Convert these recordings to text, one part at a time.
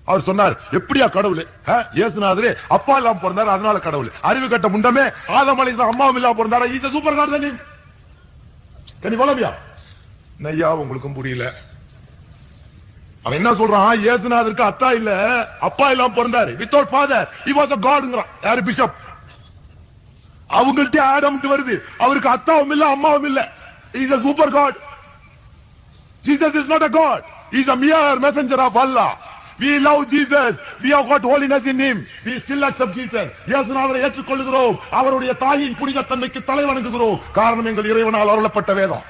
அவர் சொன்னார், எப்படியா கடவுள்? இயேசுநாதரே அப்பா இல்லாம பிறந்தாரு, அதனால கடவுள். அறிவு கட்ட முண்டமே, ஆதம் அலைஹிஸ்ஸலாம் அம்மாவும் இல்லாம பிறந்தாரா? இஸ் எ சூப்பர் காட் தான். கனி வளமியா நையா உங்களுக்கும் புரியல. அவன் என்ன சொல்றான்? இயேசுநாதருக்கு அத்தா இல்ல, அப்பா இல்லாம பிறந்தாரு. Without father he was a காட்ங்கறான். யாரு? பிஷப். அவங்கள்ட்ட ஆடம் வருது, அவருக்கு அத்தாவும் இல்ல அம்மாவும் இல்ல. Is a super god. Jesus is not a god. He is a mere messenger of Allah. We love Jesus. We have got holiness in him. We still accept Jesus. இயேசுநாதரை ஏற்றுக்கொள்கிறோம். அவருடைய தாயின் புனிதத்தன்மைக்கு தலை வணங்குகிறோம். காரணம் எங்கள் இறைவனால் அருளப்பட்ட வேதம்.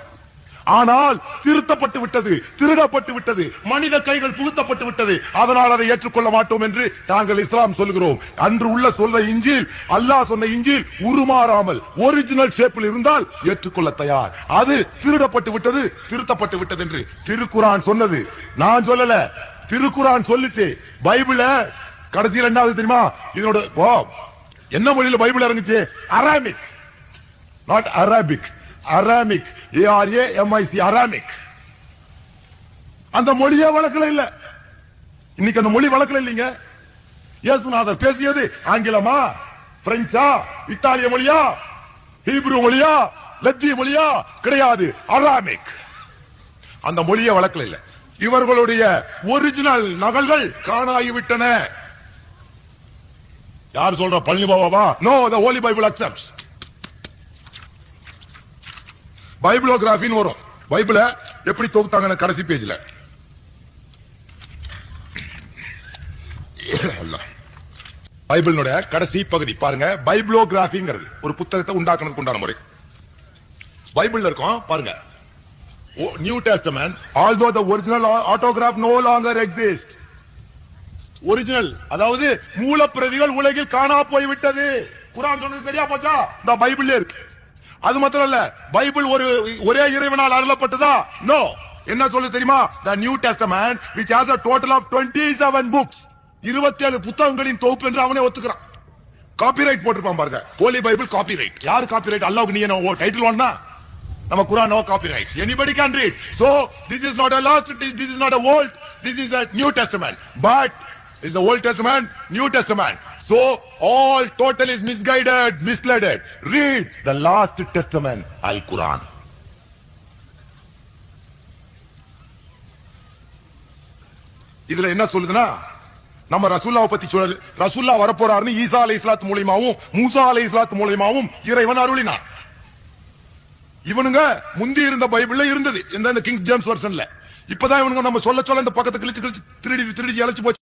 ஆனால் திருத்தப்பட்டு விட்டது, திருடப்பட்டு விட்டது, மனித கைகள் புகுத்தப்பட்டு விட்டது. அதனால் அதை ஏற்றுக்கொள்ள மாட்டோம் என்று நாங்கள் இஸ்லாம் சொல்கிறோம். அன்று உள்ள சொல்ல இஞ்சில், அல்லாஹ் சொன்ன இஞ்சில் உருமாறாமல் ஒரிஜினல் ஷேப்பில் இருந்தால் ஏற்றுக்கொள்ள தயார். அது திருடப்பட்டு விட்டது, திருத்தப்பட்டு விட்டது என்று திருக்குரான் சொன்னது. நான் சொல்லல, திருக்குரான் சொல்லிச்சு. பைபிள கடைசியில் ரெண்டாவது தெரியுமா? இதனோட என்ன மொழியில பைபிள் இறங்குச்சு? Aramaic, not Arabic. Aramaic, ARAMIC, Aramaic. அந்த மொழியே வழக்கில் இல்ல. இன்னைக்கு அந்த மொழி வழக்கில் இல்லைங்க. இயேசுநாதர் பேசியது ஆங்கிலமா, பிரெஞ்சா, இத்தாலிய மொழியா, ஹீப்ரு மொழியா, லத்தீன் மொழியா? கிடையாது, அரமிக். அந்த மொழியே வழக்கில் இல்ல. இவர்களுடைய ஒரிஜினல் நகல்கள் காணாகிவிட்டன. யார் சொல்ற? பழனி பாபாவா? No, the holy bible accepts. பைபிளோகிராஃபின்னு வரும். பைபிள எப்படி தொகுத்தாங்க கடைசி பேஜ்ல. பைபிளோட கடைசி பகுதி பாருங்க. பைபிளோகிராஃபிங்கிறது ஒரு புத்தகத்தை உண்டாக்கணும்னு உண்டான முறை பைபிள்ல இருக்கும். பாருங்க, new testament, although the original autograph no longer exists. Original அதாவது மூலப்பிரதிகள் உலகில் காணா போய்விட்டது. குர்ஆன் சொன்னது சரியா போச்சா? இந்த பைபிள்ல இருக்கு. அது மாத்திரம் இல்ல, பைபிள் ஒரே இறைவனால் அருளப்பட்டதா? நோ. என்ன சொல்லு தெரியுமா? The New Testament which has a total of 27 books, 27 புத்தகங்களின் தொகுப்பு என்று அவனே ஒத்துக்கிறான். காப்பிரைட் போட்டிருப்பான் பாருங்க. Holy Bible copyright. யாரு காப்பிரைட்? அல்லாஹ்வுக்கு. நீ என்ன டைட்டில் வாங்கினா? நம்ம குர்ஆன் no copyright. anybody can read. So this is not a last, this is not a old, this is a New Testament. But is the Old Testament, New Testament. So all total is misguided, misled. Read the last testament, Al-Quran. இதுல என்ன சொல்லுதுன்னா, நம்ம ரசூலுல்லாஹ் பத்தி சொல்ல, ரசூலுல்லாஹ் வரப்போறாருன்னு ஈசா அலைஹிஸ்ஸலாத்து மூலமாவும் மூசா அலைஹிஸ்ஸலாத்து மூலமாவும் இறைவன் அருளினான். இவனுங்க முந்தி இருந்த பைபிள்ல இருந்தது இந்த கிங்ஸ் ஜேம்ஸ் வெர்ஷன்ல. இப்பதான் இவனுங்க நம்ம சொல்ல இந்த பக்கத்தை கிழிச்சு திருடி இழைச்சு போச்சு.